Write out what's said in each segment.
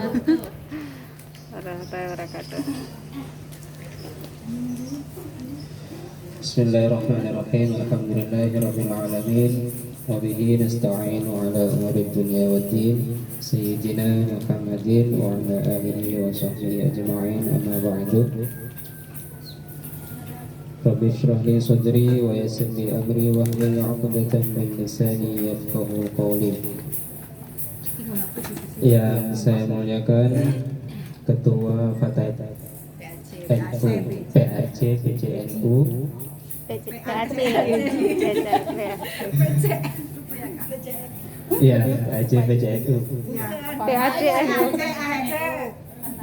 warahmatullahi wabarakatuh. Bismillahirrahmanirrahim. Alhamdulillahirabbil alamin. Wa bihi nasta'inu ala umuri dunya waddin. Sayyidina Muhammadin wa ala alihi wa sahbihi ajma'in. Amma ba'du. Rabbi shrah li sadri wa yassir li amri wa hlul 'uqdatam min lisani yafqahu qawli. Yang saya muliakan Ketua Fatayat NU PAC PCNU ya PAC PCNU PAC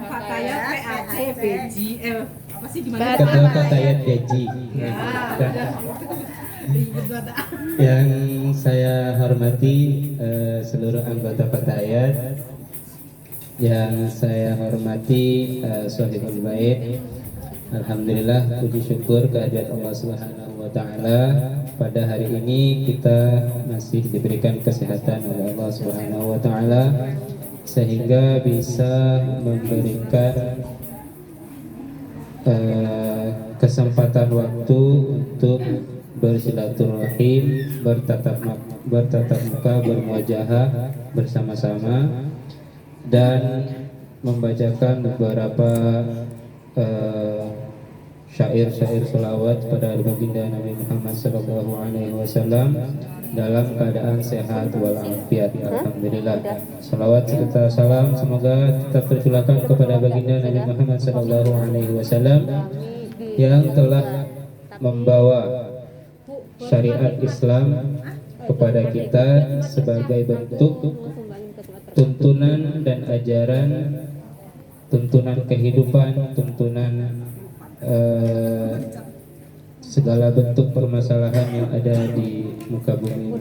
Fatayat PAC BJL apa sih gimana? Ketua Fatayat PJ. Yang saya hormati seluruh anggota Fatayat, yang saya hormati Shahibul Bait. Alhamdulillah, puji syukur kehadirat Allah Subhanahu wa taala, pada hari ini kita masih diberikan kesehatan oleh Allah Subhanahu wa taala sehingga bisa memberikan kesempatan waktu untuk bersilaturahim, bertatap muka, bermuajahah bersama-sama dan membacakan beberapa syair-syair selawat pada baginda Nabi Muhammad SAW dalam keadaan sehat walafiat. Alhamdulillah. Salawat serta salam semoga tetap tercurahkan kepada baginda Nabi Muhammad SAW yang telah membawa syariat Islam kepada kita sebagai bentuk tuntunan dan ajaran, tuntunan kehidupan, tuntunan segala bentuk permasalahan yang ada di muka bumi.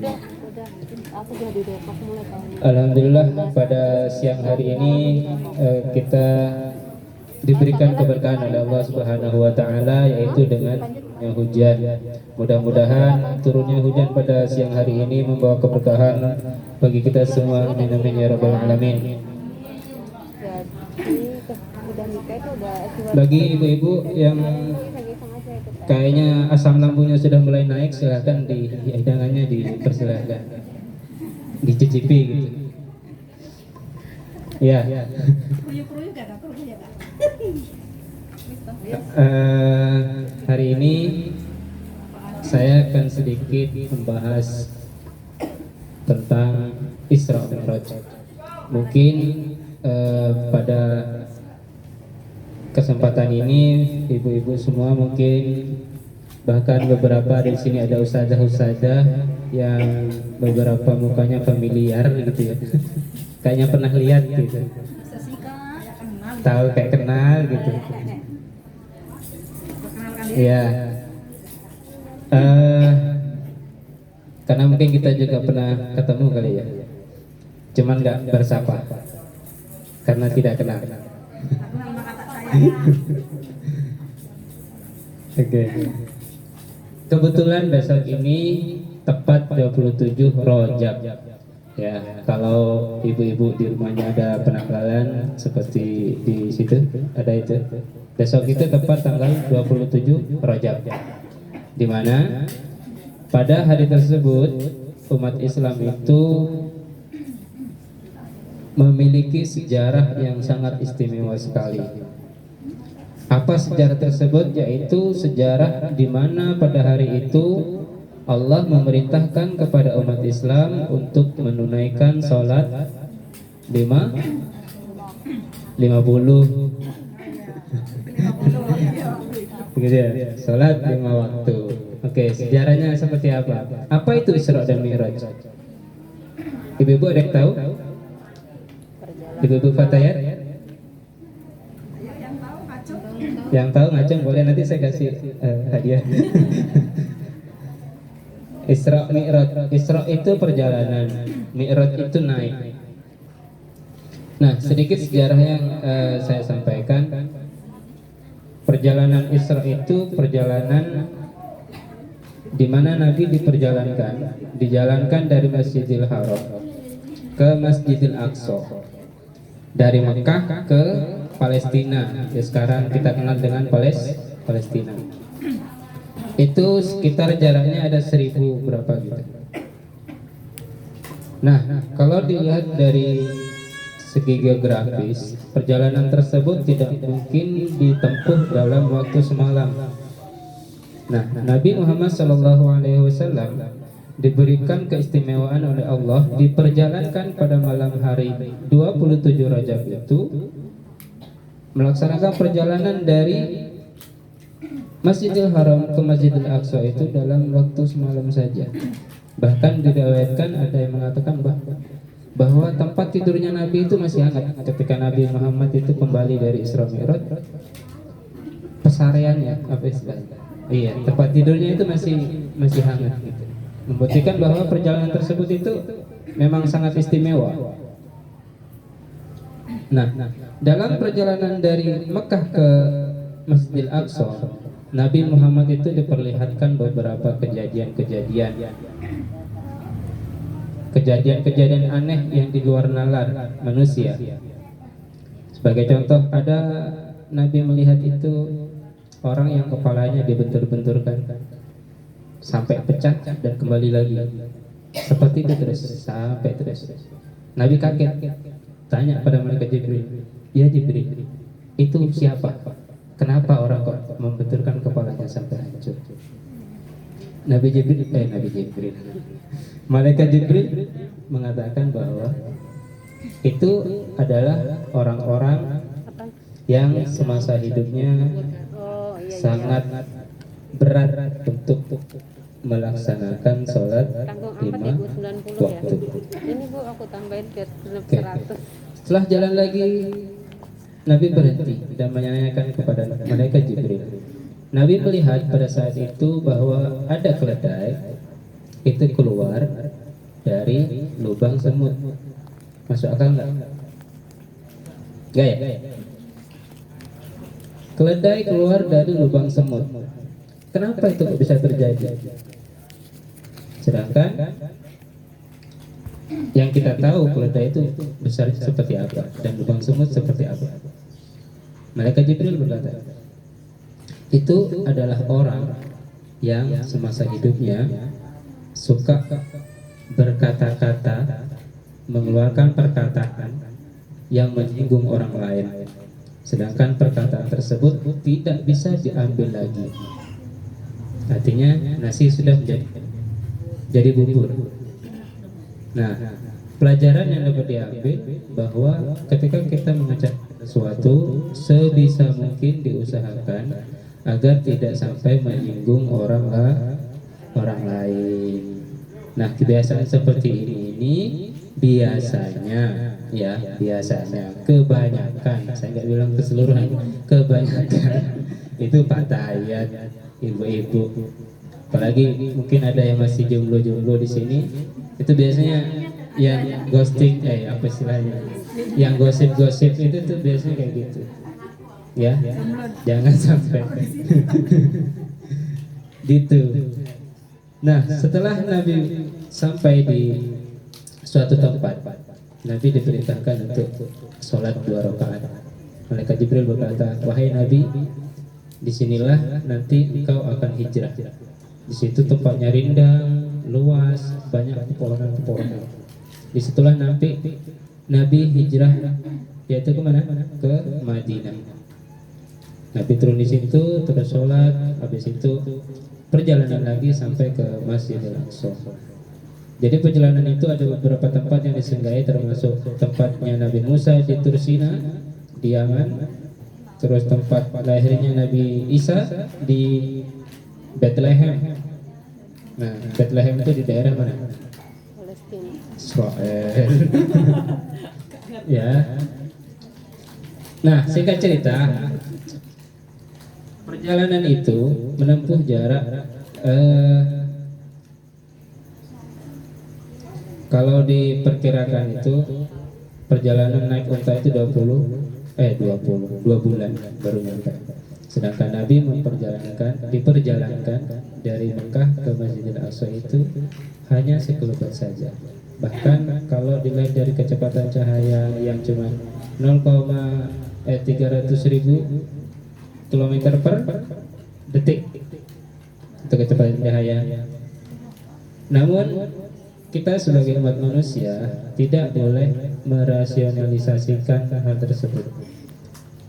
Alhamdulillah, pada siang hari ini kita diberikan keberkahan oleh Allah Subhanahu wa taala, yaitu dengan hujan. Mudah-mudahan turunnya hujan pada siang hari ini membawa keberkahan bagi kita semua. Amin amin ya rabbal alamin. Bagi ibu-ibu yang kayaknya asam lambungnya sudah mulai naik, silahkan hidangannya dipersilahkan, dicicipi gitu. Ya. Hari ini saya akan sedikit membahas tentang Isra Mi'raj. Mungkin pada kesempatan ini ibu-ibu semua, mungkin bahkan beberapa di sini ada ustazah-ustazah yang beberapa mukanya familiar gitu ya. Kayaknya pernah lihat gitu. Tahu kayak kenal gitu. Iya. Karena mungkin kita juga pernah ketemu kali ya. Cuman nggak bersapa karena tidak kenal. Oke. Kebetulan besok ini tepat 27 Rajab. Ya, kalau ibu-ibu di rumahnya ada penanggalan seperti di situ, ada itu. Besok itu tepat tanggal 27 Rajab. Di mana pada hari tersebut umat Islam itu memiliki sejarah yang sangat istimewa sekali. Apa sejarah tersebut? Yaitu sejarah di mana pada hari itu Allah memerintahkan kepada umat Islam untuk menunaikan sholat 50 begitu ya, sholat 5 waktu. Oke, sejarahnya seperti apa? Apa itu Isra dan Mi'raj? Ibu-ibu ada yang tahu? Ibu-ibu Fatayat? Yang tahu ngacung boleh, nanti saya kasih hadiah. Isra Mi'raj. Isra itu perjalanan, Mi'raj itu naik. Nah, sedikit sejarah yang saya sampaikan. Perjalanan Isra itu perjalanan di mana Nabi dijalankan dari Masjidil Haram ke Masjidil Aqsa. dari Mekah ke Palestina, ya sekarang kita kenal dengan Palestina. Itu sekitar jaraknya ada 1000 berapa gitu. Nah, kalau dilihat dari segi geografis, perjalanan tersebut tidak mungkin ditempuh dalam waktu semalam. Nah, Nabi Muhammad SAW diberikan keistimewaan oleh Allah, diperjalankan pada malam hari 27 Rajab itu, melaksanakan perjalanan dari Masjidil Haram ke Masjidil Aqsa itu dalam waktu semalam saja. Bahkan diriwayatkan ada yang mengatakan bahwa tempat tidurnya Nabi itu masih hangat ketika Nabi Muhammad itu kembali dari Isra Mi'raj. Pesariannya apa istilahnya? Iya, tempat tidurnya itu masih hangat gitu. Membuktikan bahwa perjalanan tersebut itu memang sangat istimewa. Nah, dalam perjalanan dari Mekah ke Masjidil Aqsa, Nabi Muhammad itu diperlihatkan beberapa kejadian aneh yang di luar nalar manusia. Sebagai contoh, ada Nabi melihat itu orang yang kepalanya dibentur-benturkan sampai pecah dan kembali lagi. Seperti itu terus sampai terus. Nabi kaget, tanya pada malaikat Jibril, "Ya Jibril, itu siapa? Kenapa orang kok membenturkan kepalanya sampai hancur?" Malaikat Jibril mengatakan bahwa itu adalah orang-orang yang semasa hidupnya sangat berat untuk melaksanakan sholat 5 waktu. Ini Bu, aku tambahin biar genap Oke. 100. Setelah jalan lagi, Nabi berhenti dan menanyakan kepada malaikat Jibril. Nabi melihat pada saat itu bahwa ada keledai itu keluar dari lubang semut. Masuk akal nggak? Nggak ya? Keledai keluar dari lubang semut. Kenapa itu bisa terjadi? Sedangkan yang kita tahu keledai itu besar seperti apa dan lubang semut seperti apa. Malaikat Jibril berkata, itu adalah orang yang semasa hidupnya suka berkata-kata, mengeluarkan perkataan yang menyinggung orang lain, sedangkan perkataan tersebut tidak bisa diambil lagi. Artinya nasi sudah jadi bubur. Nah, pelajaran yang dapat diambil bahwa ketika kita mengucapkan sesuatu, sebisa mungkin diusahakan agar tidak sampai menyinggung orang lain. Nah, kebiasaan seperti ini biasanya kebanyakan, saya nggak bilang keseluruhan, kebanyakan itu patayat ibu-ibu, apalagi mungkin ada yang masih jomblo di sini, itu biasanya yang ghosting, apa istilahnya, yang gosip-gosip itu tuh biasanya kayak gitu, ya, jangan sampai gitu. Nah, setelah Nabi sampai di suatu tempat, Nabi diperintahkan untuk sholat 2 rakaat. Malaikat Jibril berkata, "Wahai Nabi, disinilah nanti engkau akan hijrah. Di situ tempatnya rindang, luas, banyak pepohonan. Disitulah nanti Nabi hijrah, yaitu kemana? Ke Madinah. Nabi turun di situ, terus sholat, habis itu perjalanan lagi sampai ke Masjidil Aqsa. Jadi perjalanan itu ada beberapa tempat yang disinggahi, termasuk tempatnya Nabi Musa di Tursina di Yaman, terus tempat lahirnya Nabi Isa di Bethlehem. Nah, Bethlehem itu di daerah mana? Palestina. Israel. Ya. Nah, singkat cerita, perjalanan itu menempuh jarak kalau diperkirakan itu perjalanan naik unta itu 2 bulan baru nyampe. Sedangkan Nabi diperjalankan dari Mekah ke Masjidil Aqsa itu hanya sekelebat saja. Bahkan kalau dilihat dari kecepatan cahaya yang cuma 300.000 kilometer per detik untuk kecepatan cahaya. Namun kita sebagai umat manusia tidak boleh merasionalisasikan hal tersebut.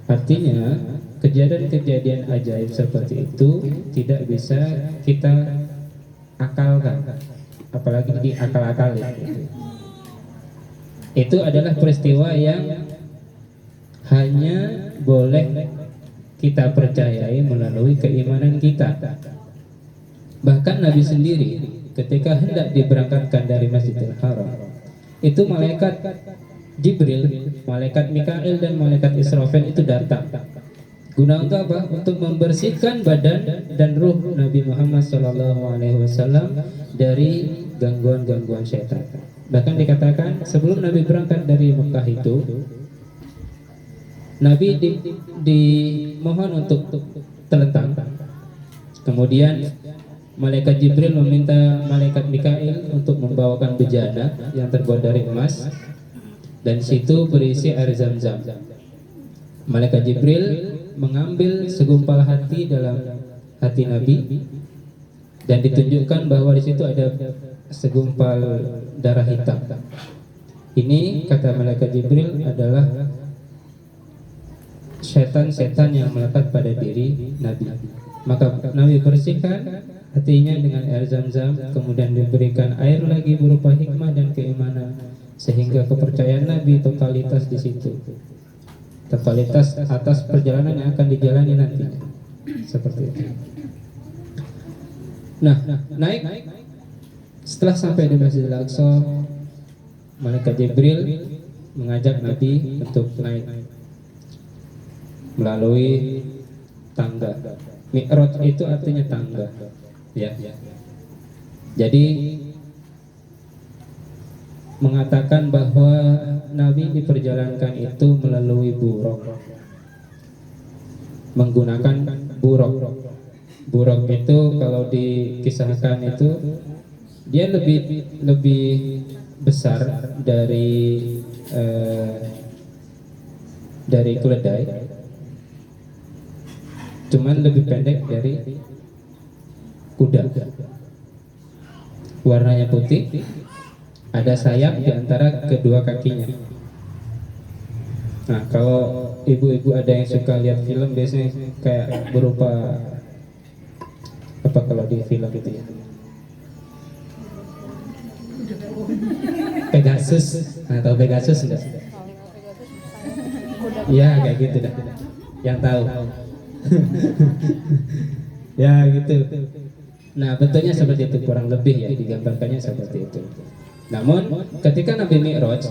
Artinya kejadian-kejadian ajaib seperti itu tidak bisa kita akalkan, apalagi diakal-akalin. Itu adalah peristiwa yang hanya boleh kita percayai melalui keimanan kita. Bahkan Nabi sendiri ketika hendak diberangkatkan dari Masjidil Haram, itu malaikat Jibril, malaikat Mikail dan malaikat Israfil itu datang. Guna untuk apa? Untuk membersihkan badan dan ruh Nabi Muhammad SAW dari gangguan-gangguan syaitan. Bahkan dikatakan sebelum Nabi berangkat dari Mekah itu, Nabi dimohon untuk terlentang. Kemudian malaikat Jibril meminta malaikat Mikail untuk membawakan bejana yang terbuat dari emas, dan situ berisi air Zam-Zam. Malaikat Jibril mengambil segumpal hati dalam hati Nabi dan ditunjukkan bahwa di situ ada segumpal darah hitam. Ini kata malaikat Jibril adalah setan-setan yang melekat pada diri Nabi. Maka Nabi bersihkan hatinya dengan air Zam-Zam, kemudian diberikan air lagi berupa hikmah dan keimanan, sehingga kepercayaan Nabi totalitas di situ, totalitas atas perjalanan yang akan dijalani nanti, seperti itu. Nah, naik setelah sampai di Masjidil Aqsa, malaikat Jibril mengajak Nabi untuk naik melalui tangga. Mi'raj itu artinya tangga, ya. Jadi mengatakan bahwa Nabi diperjalankan itu melalui buraq, menggunakan buraq. Buraq itu kalau dikisahkan itu dia lebih besar dari keledai, cuman lebih pendek dari kuda. Warnanya putih, ada sayap di antara kedua kakinya. Nah, kalau ibu-ibu ada yang suka lihat film, biasanya kayak berupa apa kalau di film itu ya? Pegasus. Nah, tahu Pegasus enggak? Iya, kayak gitu dah. Yang tahu. Ya gitu. Nah, bentuknya seperti itu, kurang lebih ya digambarkannya seperti itu. Namun ketika Nabi Mi'raj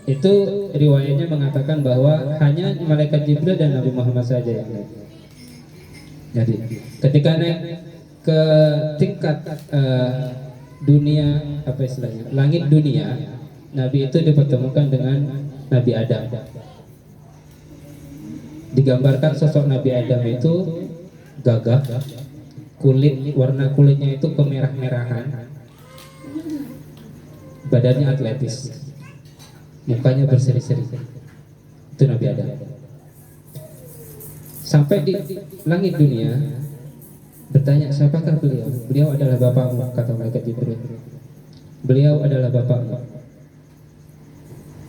itu riwayatnya mengatakan bahwa hanya malaikat Jibril dan Nabi Muhammad saja yang naik. Jadi ketika naik ke tingkat dunia, apa istilahnya, langit dunia, Nabi itu dipertemukan dengan Nabi Adam. Digambarkan sosok Nabi Adam itu gagah, warna kulitnya itu kemerah-merahan, badannya atletis, mukanya berseri-seri. Itu Nabi Adam. Sampai di langit dunia, bertanya, siapakah beliau? Beliau adalah bapakmu, kata malaikat Jibril. Beliau adalah bapakmu.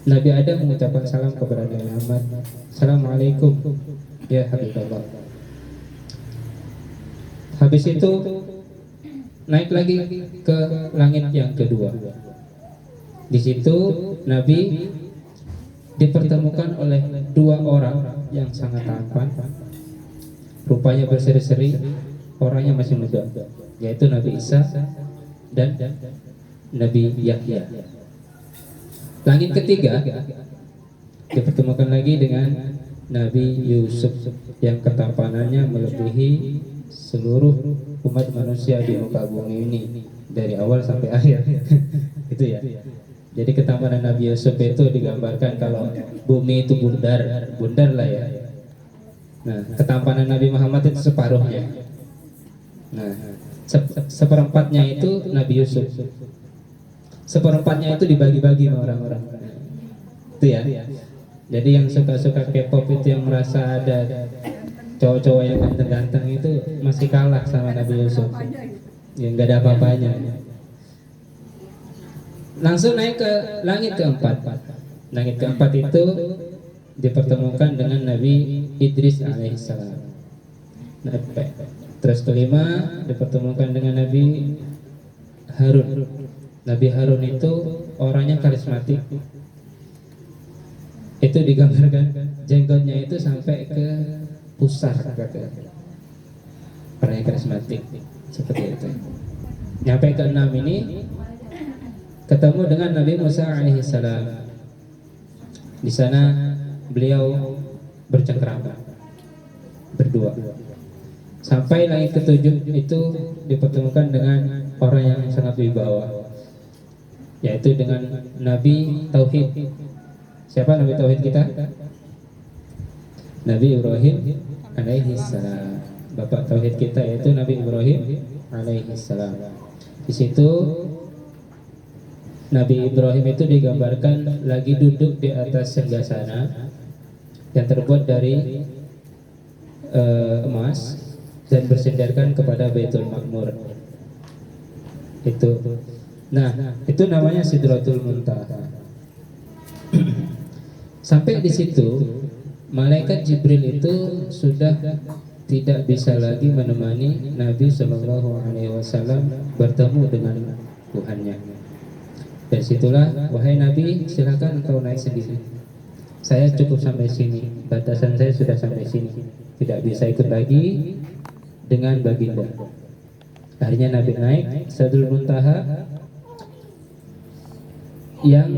Nabi Adam mengucapkan salam kepada Nabi Muhammad. Assalamualaikum ya Habibullah. Habis itu naik lagi ke langit yang kedua. Di situ Nabi dipertemukan oleh dua orang yang sangat tampan, rupanya berseri-seri, orangnya masih muda, yaitu Nabi Isa dan Nabi Yahya. Langit ketiga dipertemukan lagi dengan Nabi Yusuf yang ketampanannya melebihi seluruh umat manusia di muka bumi ini dari awal sampai akhir. Itu ya. Jadi ketampanan Nabi Yusuf itu digambarkan kalau bumi itu bundar lah ya. Nah, ketampanan Nabi Muhammad itu separuhnya. Nah, seperempatnya itu Nabi Yusuf. Seperempatnya itu dibagi-bagi sama orang-orang. Itu ya. Jadi yang suka-suka K-pop itu yang merasa ada cowok-cowok yang ganteng-ganteng itu masih kalah sama Nabi Yusuf. Yang nggak ada apa-apanya. Langsung naik ke langit keempat. Langit keempat itu dipertemukan dengan Nabi Idris alaihissalam. Terus kelima dipertemukan dengan Nabi Harun. Nabi Harun itu orangnya karismatik. Itu digambarkan jenggotnya itu sampai ke pusar, orangnya karismatik seperti itu. Nyampe ke 6 ini ketemu dengan Nabi Musa alaihissalam. Di sana beliau bercengkrama berdua. Sampai langit ke-7 itu dipertemukan dengan orang yang sangat wibawa, yaitu dengan Nabi Tauhid. Siapa Nabi Tauhid kita? Nabi Ibrahim alaihissalam. Bapak Tauhid kita yaitu Nabi Ibrahim alaihissalam. Di situ Nabi Ibrahim itu digambarkan lagi duduk di atas singgasana yang terbuat dari emas dan bersandarkan kepada Baitul Ma'mur. Itu. Nah, itu namanya Sidratul Muntaha. Sampai di situ malaikat Jibril itu sudah tidak bisa lagi menemani Nabi Shallallahu Alaihi Wasallam bertemu dengan Tuhannya. Dan situlah, wahai Nabi, silakan engkau naik sendiri. Saya cukup sampai sini. Batasan saya sudah sampai sini. Tidak bisa ikut lagi dengan baginda. Akhirnya Nabi naik Sidratul Muntaha yang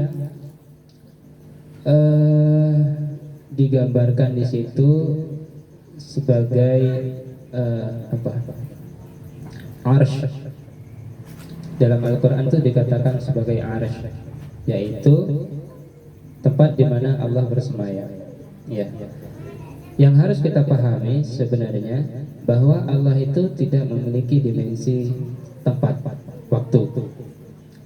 digambarkan di situ sebagai Arsh. Dalam Al-Quran itu dikatakan sebagai Arsh, yaitu tempat di mana Allah bersemayam. Ya. Yang harus kita pahami sebenarnya bahwa Allah itu tidak memiliki dimensi tempat, waktu.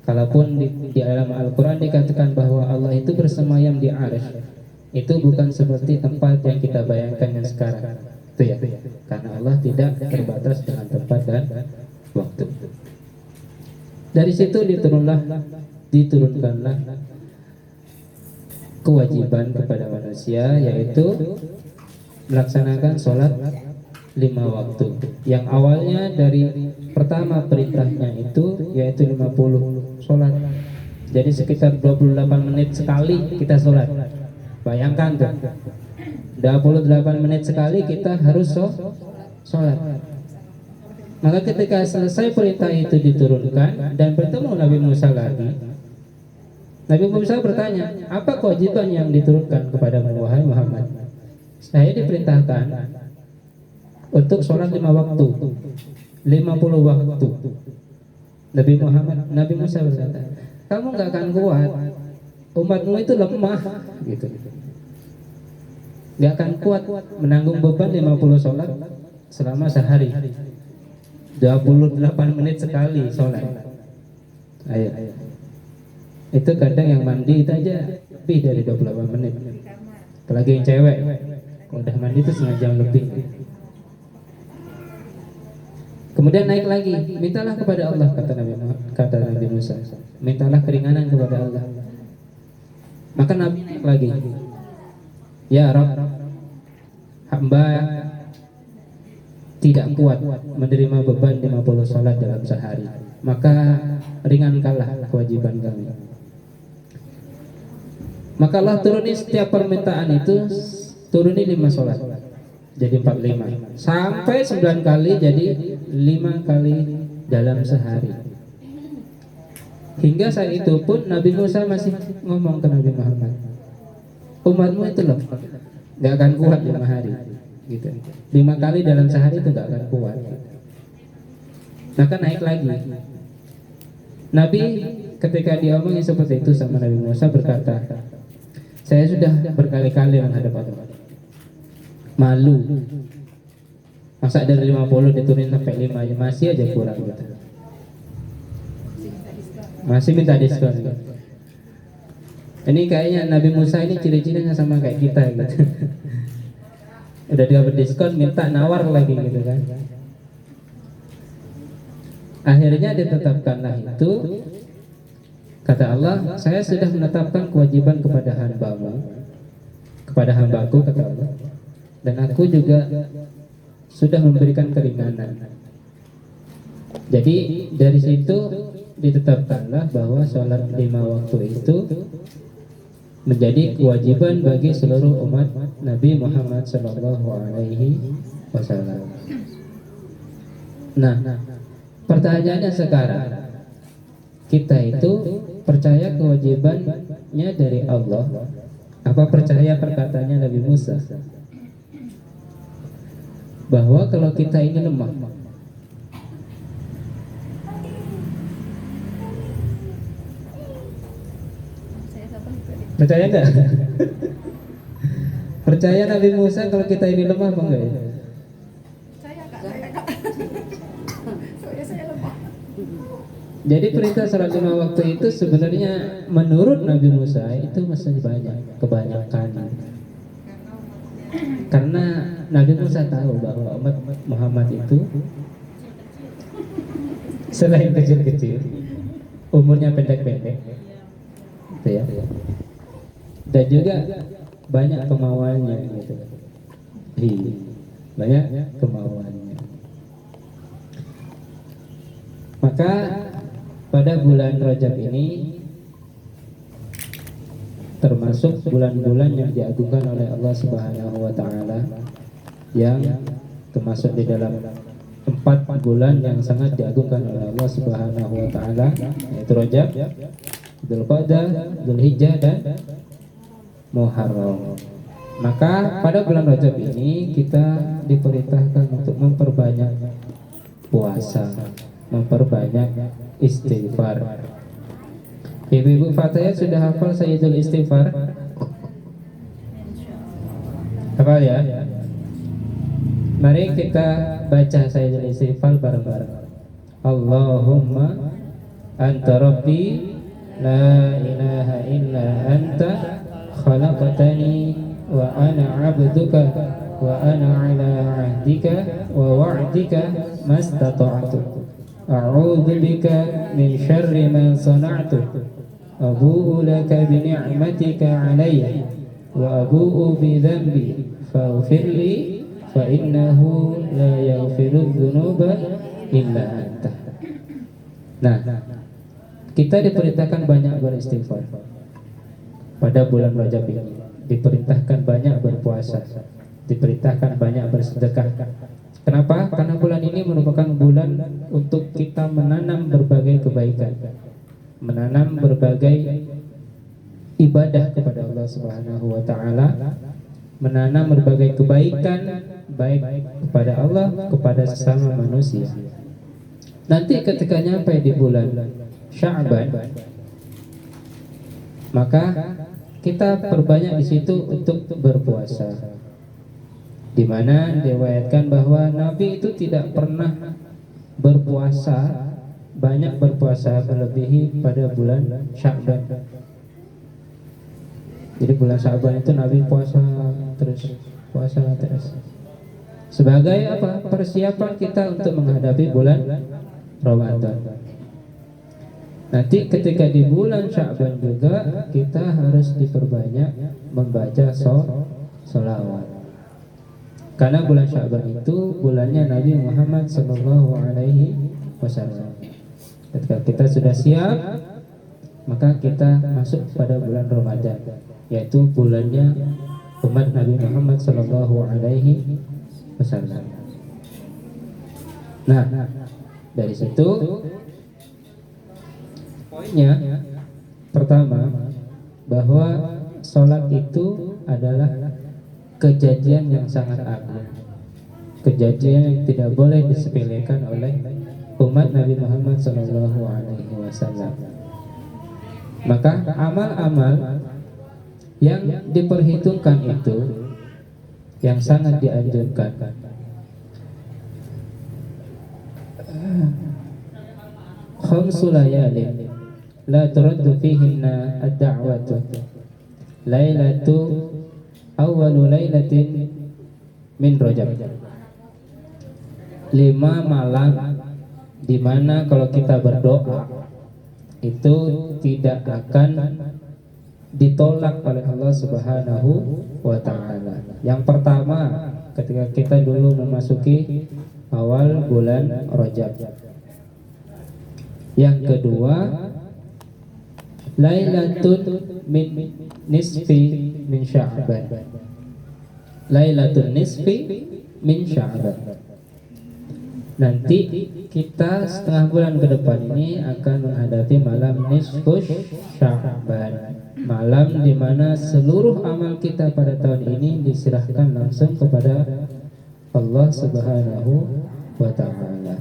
Kalaupun di dalam Al-Quran dikatakan bahwa Allah itu bersemayam di Arsh, itu bukan seperti tempat yang kita bayangkan yang sekarang. Itu ya, karena Allah tidak terbatas dengan tempat dan waktu. Dari situ diturunkanlah kewajiban kepada manusia, yaitu melaksanakan sholat 5 waktu. Yang awalnya dari pertama perintahnya itu yaitu 50 sholat. Jadi sekitar 28 menit sekali kita sholat. Bayangkan tuh, 28 menit sekali kita harus sholat. Maka ketika selesai perintah itu diturunkan dan bertemu Nabi Musa lagi, Nabi Musa bertanya, apa kewajiban yang diturunkan kepada wahai Muhammad? Saya diperintahkan untuk sholat 5 waktu, 50 waktu. Nabi Musa berkata, kamu gak akan kuat, umatmu itu lemah, gitu. Gak akan kuat menanggung beban 50 sholat selama sehari. 28 menit sekali sholat. Ayo. Itu kadang yang mandi itu aja lebih dari 28 menit. Apalagi yang cewek, kalau udah mandi itu setengah jam lebih. Kemudian naik lagi, mintalah kepada Allah, kata Nabi Musa. Mintalah keringanan kepada Allah. Maka Nabi naik lagi. Ya Rabb, hamba tidak kuat menerima beban 50 sholat dalam sehari, maka ringankanlah kewajiban kami. Maka Allah turuni setiap permintaan itu, turuni 5 sholat jadi 45, sampai 9 kali jadi 5 kali dalam sehari. Hingga saat itu pun Nabi Musa masih ngomong ke Nabi Muhammad, umatmu itu loh gak akan kuat 5 hari gitu. 5 kali dalam sehari itu gak akan kuat. Maka naik lagi. Nabi ketika diomongin seperti itu sama Nabi Musa berkata, saya sudah berkali-kali menghadap Allah, malu. Masa dari 50 diturunin sampai 5 aja masih aja kurang gitu. Masih minta diskon gitu. Ini kayaknya Nabi Musa ini ciri-cirinya sama kayak kita gitu. Udah dapat diskon minta nawar lagi gitu kan. Akhirnya ditetapkanlah itu. Kata Allah, saya sudah menetapkan kewajiban kepada hambaku, kata Allah. Dan aku juga sudah memberikan keringanan. Jadi dari situ ditetapkanlah bahwa sholat 5 waktu itu menjadi kewajiban bagi seluruh umat Nabi Muhammad SAW. Nah, pertanyaannya sekarang, kita itu percaya kewajibannya dari Allah, apa percaya perkataannya Nabi Musa bahwa kalau kita ini lemah, percaya enggak? Percaya Nabi Musa kalau kita ini lemah apa enggak ya? Saya kak. Soalnya saya lemah. Jadi perintah sholat 5 waktu itu sebenarnya menurut Nabi Musa itu masih kebanyakan. Karena Nabi Musa tahu bahwa umat Muhammad itu selain kecil-kecil, umurnya pendek-pendek, gitu ya. Dan juga banyak kemauannya gitu. Banyak kemauannya. Maka pada bulan Rajab ini termasuk bulan-bulan yang diagungkan oleh Allah Subhanahu wa taala, yang termasuk di dalam 4 bulan yang sangat diagungkan oleh Allah Subhanahu wa taala, yaitu Rajab, Dzulqa'dah, Dzulhijjah dan Muharram. Maka pada bulan Rajab ini kita diperintahkan untuk memperbanyak puasa, memperbanyak istighfar. Ibu-ibu Fatayat sudah hafal Sayyidul Istighfar? Hafal ya? Mari kita baca Sayyidul Istighfar bareng-bareng. Allahumma anta rabbi la ilaha illa anta khalaqtani wa ana abduka wa ana ala ahdika wa wa'dika mastata'tu a'udzu bika min syarri ma sana'tu abu'u laka bi ni'matika 'alayya wa abu'u bi dhanbi faghfir li fa innahu la yaghfiru dzunuba illa anta. Nah, kita diperintahkan banyak beristighfar pada bulan Rajab ini. Diperintahkan banyak berpuasa, diperintahkan banyak bersedekah. Kenapa? Karena bulan ini merupakan bulan untuk kita menanam berbagai kebaikan, menanam berbagai ibadah kepada Allah Subhanahu wa taala, menanam berbagai kebaikan baik kepada Allah, kepada sesama manusia. Nanti ketika nyampe di bulan Sya'ban, maka kita perbanyak di situ untuk berpuasa. Di mana diriwayatkan bahwa Nabi itu tidak pernah berpuasa, banyak berpuasa melebihi pada bulan Sya'ban. Jadi bulan Sya'ban itu Nabi puasa terus. Sebagai apa? Persiapan kita untuk menghadapi bulan Ramadan. Nanti ketika di bulan Sya'ban juga kita harus diperbanyak membaca sholawat. Karena bulan Sya'ban itu bulannya Nabi Muhammad SAW. Ketika kita sudah siap, maka kita masuk pada bulan Ramadan, yaitu bulannya umat Nabi Muhammad SAW. Nah, dari situ poinnya pertama, bahwa sholat itu adalah kejadian yang sangat agung, kejadian yang tidak boleh disepelekan oleh umat Nabi Muhammad SAW. Maka amal-amal yang diperhitungkan itu yang sangat dianjurkan. Khamsu layalin la turaddu fihinna ad-da'watu lailatu awwalu lailatin min Rajab. 5 malam di mana kalau kita berdoa itu tidak akan ditolak oleh Allah Subhanahu wa taala. Yang pertama, ketika kita dulu memasuki awal bulan Rajab. Yang kedua, Lailatul min nisfi min Sya'ban. Lailatul nisfi min Sya'ban. Nanti kita setengah bulan ke depan ini akan menghadapi malam nisfu Sya'ban. Malam di mana seluruh amal kita pada tahun ini diserahkan langsung kepada Allah Subhanahu wa taala.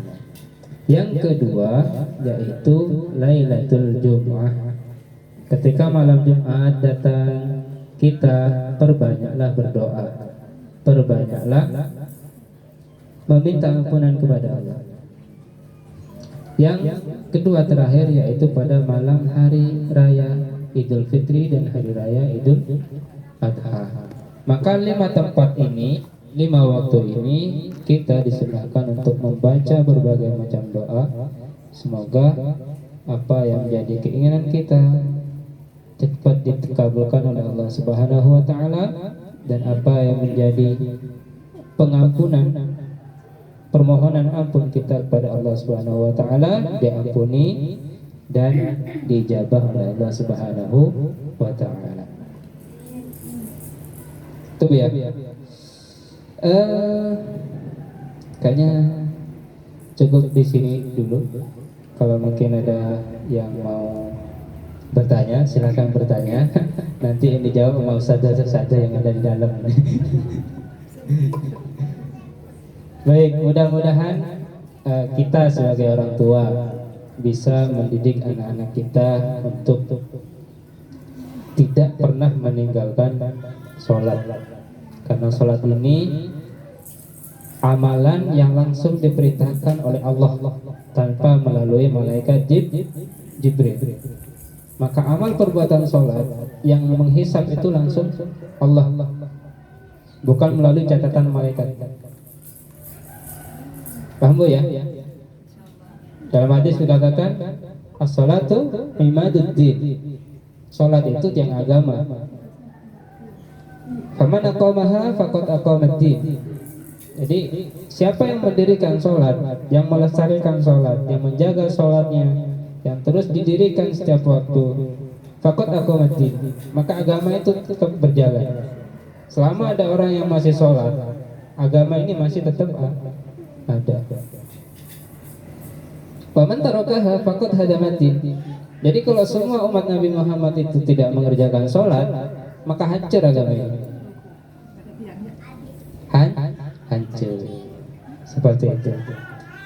Yang kedua yaitu Lailatul Jum'ah. Ketika malam Jumat datang, kita perbanyaklah berdoa, perbanyaklah meminta ampunan kepada Allah. Yang kedua terakhir yaitu pada malam hari raya Idul Fitri dan hari raya Idul Adha. Maka 5 tempat ini, 5 waktu ini kita disunahkan untuk membaca berbagai macam doa. Semoga apa yang menjadi keinginan kita cepat dikabulkan oleh Allah Subhanahu wa taala, dan apa yang menjadi pengampunan, permohonan ampun kita kepada Allah Subhanahu wa taala diampuni dan dijabah oleh Allah Subhanahu wa taala. Itu ya. Kayaknya cukup di sini dulu. Kalau mungkin ada yang mau bertanya, silakan bertanya. Nanti yang dijawab sama ustaz saja yang ada di dalam. Baik, mudah-mudahan kita sebagai orang tua bisa mendidik anak-anak kita untuk tidak pernah meninggalkan sholat. Karena sholat ini amalan yang langsung diperintahkan oleh Allah tanpa melalui malaikat Jibril. Maka amal perbuatan sholat yang menghisab itu langsung Allah, bukan melalui catatan malaikat. Paham Bu ya? Dalam hadis dikatakan as-salatu imaduddin. Sholat itu tiang agama. Faman aqamaha faqad aqamaddin. Jadi siapa yang mendirikan sholat, yang melestarikan sholat, yang menjaga sholatnya, yang terus didirikan setiap waktu, faqad aqamaddin, maka agama itu tetap berjalan. Selama ada orang yang masih sholat, agama ini masih tetap ada. Waman tarakaha faqad hadamatin. Jadi kalau semua umat Nabi Muhammad itu tidak mengerjakan sholat, maka hancur agama ini. Hancur. Seperti itu.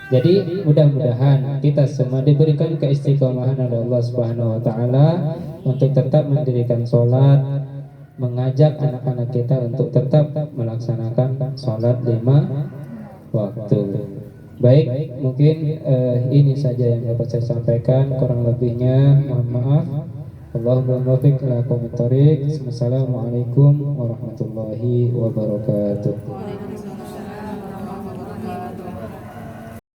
Jadi mudah-mudahan kita semua diberikan keistiqomahan oleh Allah Subhanahu wa taala untuk tetap mendirikan sholat, mengajak anak-anak kita untuk tetap melaksanakan sholat 5 waktu. Baik, mungkin ini saja yang dapat saya sampaikan. Kurang lebihnya mohon maaf. Allahumma muwaffiq ila aqwamit thoriq. Wassalamualaikum warahmatullahi wabarakatuh.